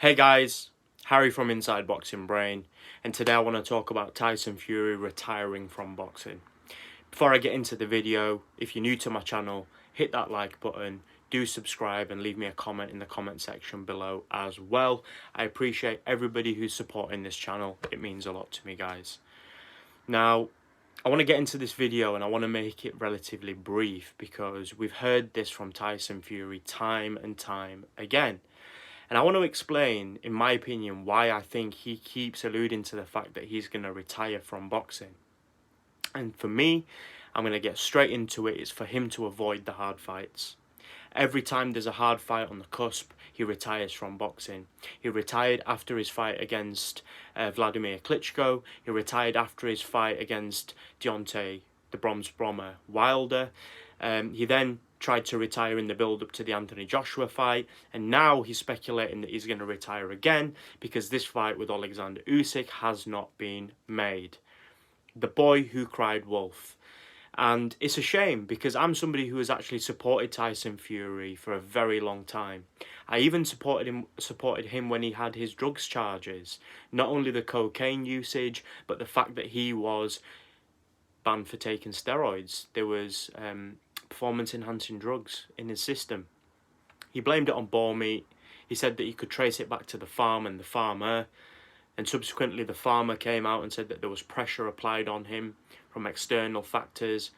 Hey guys, Harry from Inside Boxing Brain, and today I want to talk about Tyson Fury retiring from boxing. Before I get into the video, if you're new to my channel, hit that like button, do subscribe and leave me a comment in the comment section below as well. I appreciate everybody who's supporting this channel, it means a lot to me guys. Now, I want to get into this video and I want to make it relatively brief because we've heard this from Tyson Fury time and time again. And I want to explain, in my opinion, why I think he keeps alluding to the fact that he's going to retire from boxing. And for me, I'm going to get straight into it. It's for him to avoid the hard fights. Every time there's a hard fight on the cusp, he retires from boxing. He retired after his fight against Vladimir Klitschko. He retired after his fight against Deontay, the Bronze Bomber, Wilder. He then tried to retire in the build-up to the Anthony Joshua fight, and now he's speculating that he's going to retire again because this fight with Oleksandr Usyk has not been made. The boy who cried wolf. And it's a shame because I'm somebody who has actually supported Tyson Fury for a very long time. I even supported him when he had his drugs charges. Not only the cocaine usage, but the fact that he was banned for taking steroids. There was performance-enhancing drugs in his system. He blamed it on boar meat. He said that he could trace it back to the farm and the farmer. And subsequently the farmer came out and said that there was pressure applied on him from external factors.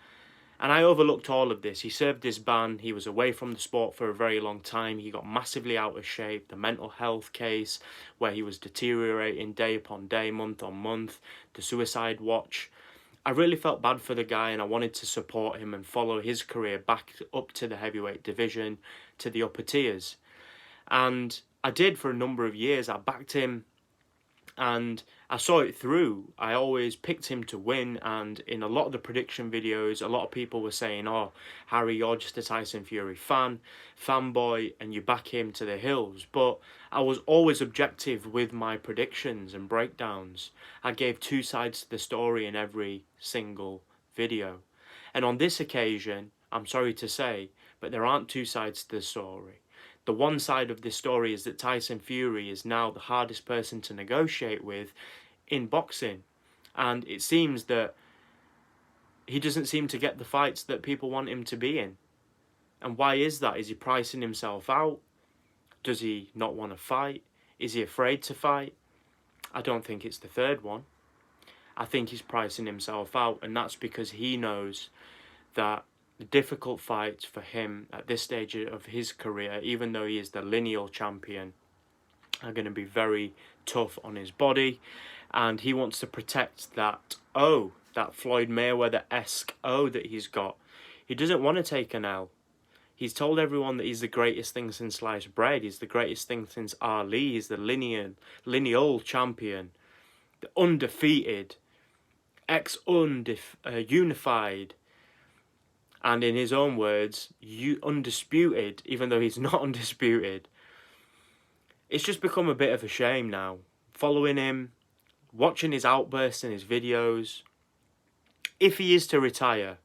And I overlooked all of this. He served his ban. He was away from the sport for a very long time. He got massively out of shape. The mental health case where he was deteriorating day upon day, month on month. The suicide watch. I really felt bad for the guy and I wanted to support him and follow his career back up to the heavyweight division, to the upper tiers. And I did for a number of years. I backed him and I saw it through. I always picked him to win, and in a lot of the prediction videos, a lot of people were saying, oh, Harry, you're just a Tyson Fury fanboy, and you back him to the hills. But I was always objective with my predictions and breakdowns. I gave two sides to the story in every single video. And on this occasion, I'm sorry to say, but there aren't two sides to the story. The one side of this story is that Tyson Fury is now the hardest person to negotiate with in boxing. And it seems that he doesn't seem to get the fights that people want him to be in. And why is that? Is he pricing himself out? Does he not want to fight? Is he afraid to fight? I don't think it's the third one. I think he's pricing himself out, and that's because he knows that the difficult fights for him at this stage of his career, even though he is the lineal champion, are going to be very tough on his body. And he wants to protect that that Floyd Mayweather-esque that he's got. He doesn't want to take an L. He's told everyone that he's the greatest thing since sliced bread. He's the greatest thing since Ali. He's the lineal champion, the undefeated, unified, and in his own words, undisputed, even though he's not undisputed. It's just become a bit of a shame now. Following him, watching his outbursts in his videos. If he is to retire,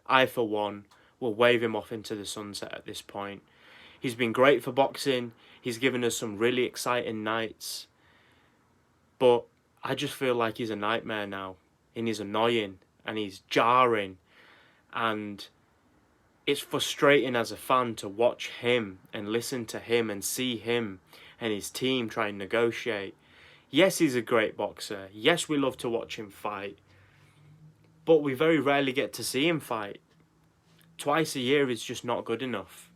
I, for one, will wave him off into the sunset at this point. He's been great for boxing. He's given us some really exciting nights. But I just feel like he's a nightmare now. And he's annoying. And he's jarring. And it's frustrating as a fan to watch him and listen to him and see him and his team try and negotiate. Yes, he's a great boxer. Yes, we love to watch him fight. But we very rarely get to see him fight. Twice a year is just not good enough.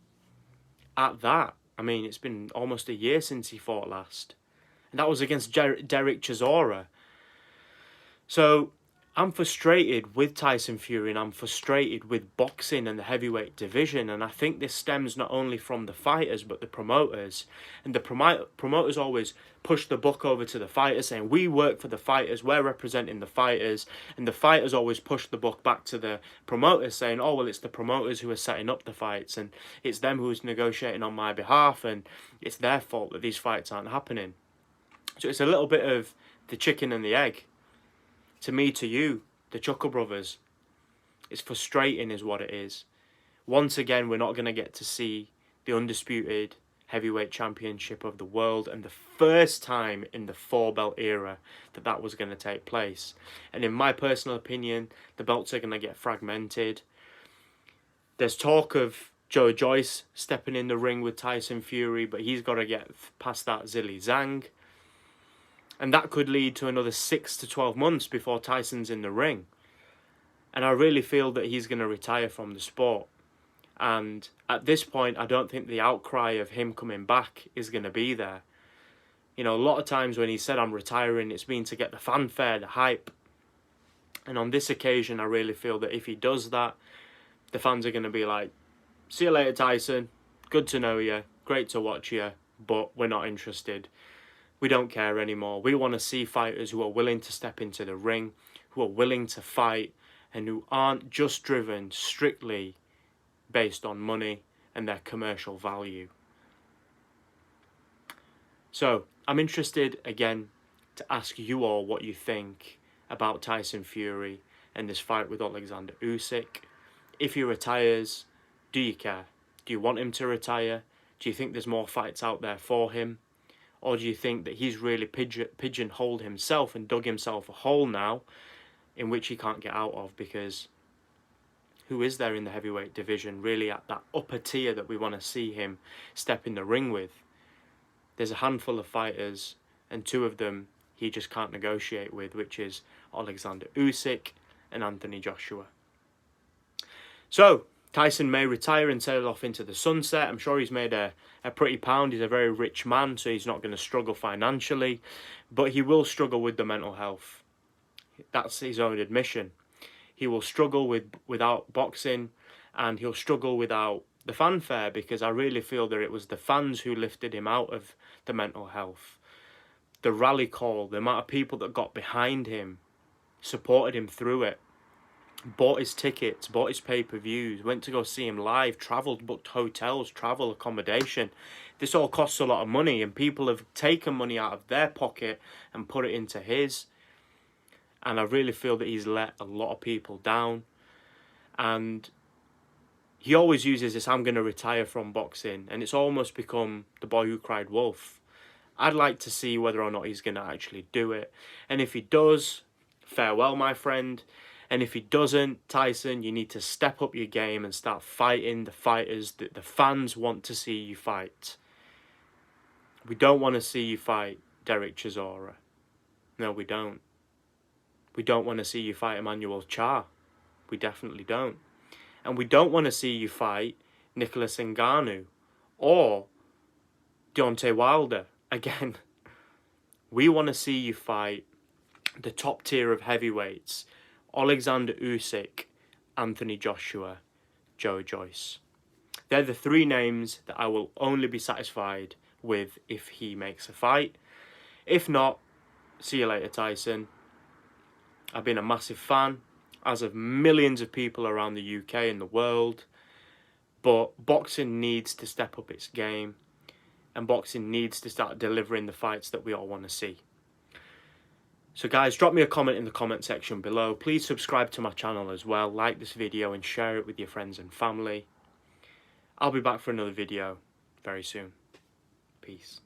At that, I mean, it's been almost a year since he fought last. And that was against Derek Chisora. So I'm frustrated with Tyson Fury and I'm frustrated with boxing and the heavyweight division, and I think this stems not only from the fighters but the promoters. And the promoters always push the buck over to the fighters saying, we work for the fighters, we're representing the fighters, and the fighters always push the buck back to the promoters saying, oh well, it's the promoters who are setting up the fights and it's them who's negotiating on my behalf and it's their fault that these fights aren't happening. So it's a little bit of the chicken and the egg. To me, to you, the Chuckle Brothers. It's frustrating is what it is. Once again, we're not going to get to see the undisputed heavyweight championship of the world, and the first time in the 4-belt era that was going to take place. And in my personal opinion, the belts are going to get fragmented. There's talk of Joe Joyce stepping in the ring with Tyson Fury, but he's got to get past that Zilly Zhang. And that could lead to another 6 to 12 months before Tyson's in the ring. And I really feel that he's going to retire from the sport. And at this point, I don't think the outcry of him coming back is going to be there. You know, a lot of times when he said, I'm retiring, it's been to get the fanfare, the hype. And on this occasion, I really feel that if he does that, the fans are going to be like, see you later, Tyson. Good to know you. Great to watch you. But we're not interested. We don't care anymore. We want to see fighters who are willing to step into the ring, who are willing to fight, and who aren't just driven strictly based on money and their commercial value. So, I'm interested again to ask you all what you think about Tyson Fury and this fight with Oleksandr Usyk. If he retires, do you care? Do you want him to retire? Do you think there's more fights out there for him? Or do you think that he's really pigeonholed himself and dug himself a hole now in which he can't get out of? Because who is there in the heavyweight division really at that upper tier that we want to see him step in the ring with? There's a handful of fighters, and 2 of them he just can't negotiate with, which is Oleksandr Usyk and Anthony Joshua. So, Tyson may retire and sail off into the sunset. I'm sure he's made a pretty pound. He's a very rich man, so he's not going to struggle financially. But he will struggle with the mental health. That's his own admission. He will struggle without boxing, and he'll struggle without the fanfare, because I really feel that it was the fans who lifted him out of the mental health. The rally call, the amount of people that got behind him, supported him through it. Bought his tickets, bought his pay-per-views, went to go see him live, travelled, booked hotels, travel, accommodation. This all costs a lot of money, and people have taken money out of their pocket and put it into his. And I really feel that he's let a lot of people down. And he always uses this, I'm going to retire from boxing. And it's almost become the boy who cried wolf. I'd like to see whether or not he's going to actually do it. And if he does, farewell, my friend. And if he doesn't, Tyson, you need to step up your game and start fighting the fighters that the fans want to see you fight. We don't want to see you fight Derek Chisora. No, we don't. We don't want to see you fight Emmanuel Cha. We definitely don't. And we don't want to see you fight Nicholas Ngannou or Deontay Wilder. Again, we want to see you fight the top tier of heavyweights. Oleksandr Usyk, Anthony Joshua, Joe Joyce. They're the 3 names that I will only be satisfied with if he makes a fight. If not, see you later, Tyson. I've been a massive fan, as of millions of people around the UK and the world. But boxing needs to step up its game, and boxing needs to start delivering the fights that we all want to see. So guys, drop me a comment in the comment section below. Please subscribe to my channel as well. Like this video and share it with your friends and family. I'll be back for another video very soon. Peace.